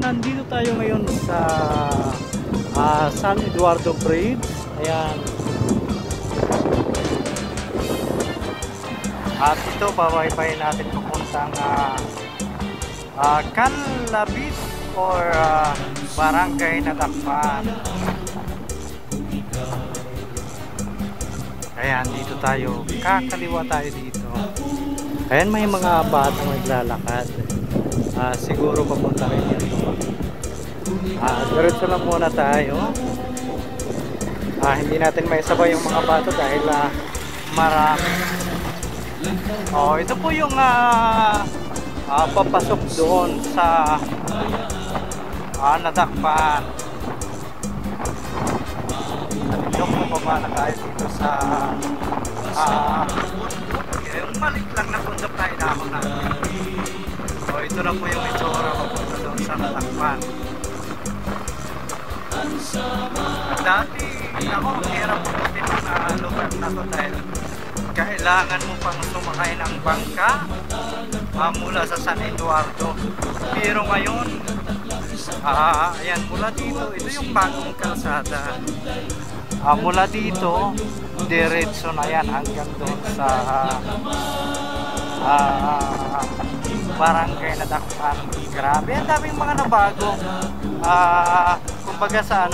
nandito tayo ngayon sa San Eduardo Bridge. Ayan. At ito, babaybayin natin papuntang Canlabit or Barangay Nadakpan. Ayan, dito tayo. Kakaliwa tayo dito. Ayan, may mga batang naglalakad. Siguro papunta rin dito. Diretso lang muna tayo. Hindi natin may sabay yung mga bata dahil marami. Ito po yung papasok doon sa Nadakpan. At yung bumaba na tayo dito sa yung maliit lang na bundok na inahon natin. Ito na po yung itsura papunta doon sa Nadakpan. At dati, ako, hirap po din ang lugar na to dahil kailangan mo pang sumakay ng bangka mula sa San Eduardo. Pero ngayon, ayan, mula dito, ito yung bagong kalsada. Mula dito, diretso na yan hanggang doon sa Barangay Nadakpan. Grabe, ang daming mga nabago. Kumbaga sa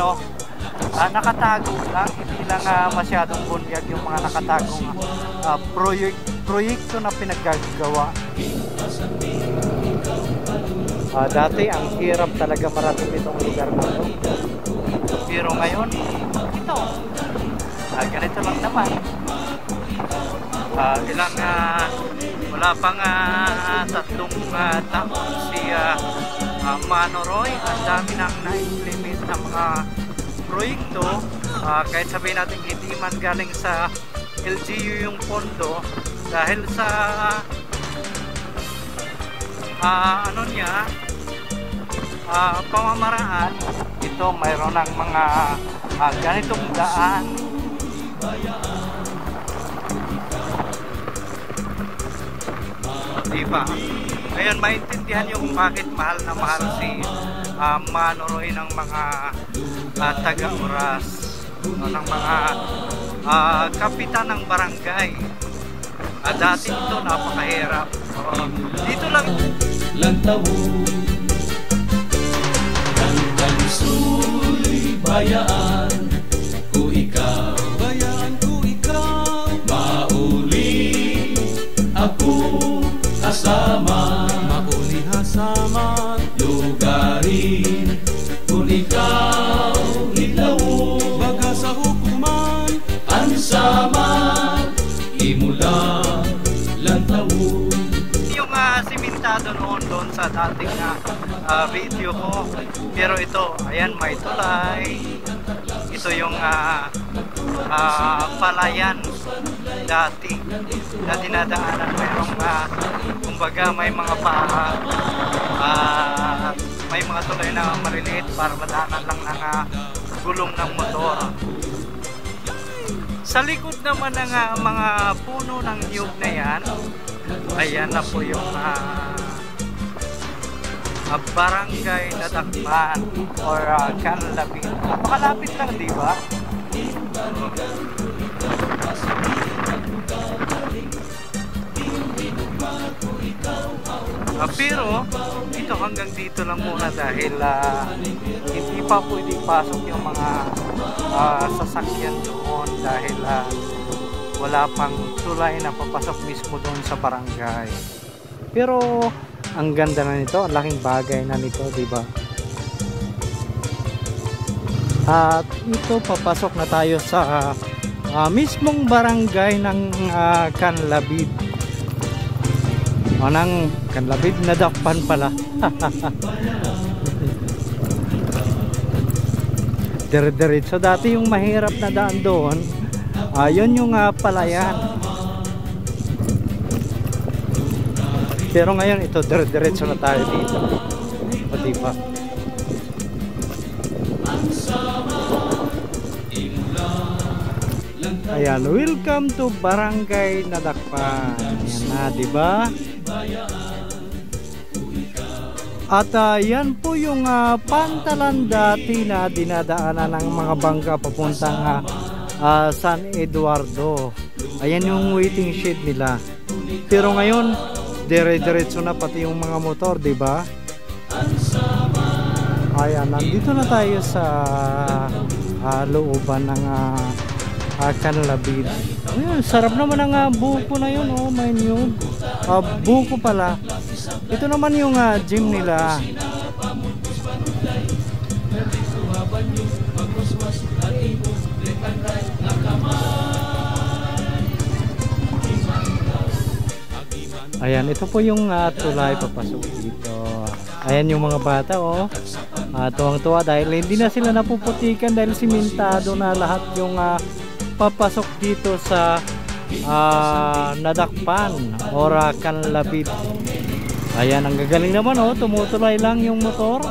nakatago lang, hindi lang masyadong bunyag yung mga nakatagong proyekto na pinaggagawa. Dati ang hirap talaga marating itong lugar na ito. Pero ngayon, ito, ganito lang naman. Wala pang 3 taon si Manoroy. Ang dami nang na-implement ng mga proyekto. Kahit sabihin natin hindi man galing sa LGU yung pondo, dahil sa pamamaraan, ito mayroon ng mga ganitong daan. Diba? Ngayon maintindihan yung bakit mahal na mahal si Manoroy ng mga taga-oras, ng mga kapitan ng barangay. Dati ito napakahirap. Dito lang Lantawon Gandang su'y bayaan ko ikaw, bayaan ko ikaw, mauli ako kasama, mauli hasama, lugarin kung ikaw ilaw, baga sa hukuman ansama imula Lantawon. Simentado noon doon sa dating video ko, pero ito, ayan, may tulay. Ito yung palayan dati na dinadaanan. Mayroong kumbaga may mga may mga tulay na maliliit para madaanan lang ng gulong ng motor. Sa likod naman ng mga puno ng niyog na yan, ayan na po yung Barangay Nadakpan or Canlabit. Napakalapit lang, di ba? Pero dito hanggang dito lang muna dahil hindi pa pwede pasok yung mga sasakyan doon dahil wala pang tulay na papasok mismo doon sa barangay. Pero ang ganda na nito, ang laking bagay na nito, di ba? At ito, papasok na tayo sa mismong barangay ng Canlabit. Ng Canlabit Nadakpan pala. Dire-diretso. Dati yung mahirap na daan doon, yun yung palayan. Pero ngayon ito, dire-diretso na tayo dito. O diba? Ayan, welcome to Barangay Nadakpan. Ayan na, diba? At yan po yung pantalan dati na dinadaanan ng mga bangka papuntang San Eduardo. Ayan yung waiting shed nila. Pero ngayon, dire-diretso na pati yung mga motor, di ba? Ayan, nandito na tayo sa looban ng Canlabid. Ayun, sarap naman ang buko na yun, oh, may new. Buko pala. Ito naman yung gym nila. Ayan, ito po yung tulay papasok dito. Ayan yung mga bata, oh. Tuwang-tuwa dahil hindi na sila napuputikan dahil simentado na lahat yung papasok dito sa Nadakpan or Canlabid. Ayan, ang gagaling naman, oh, tumutulay lang yung motor.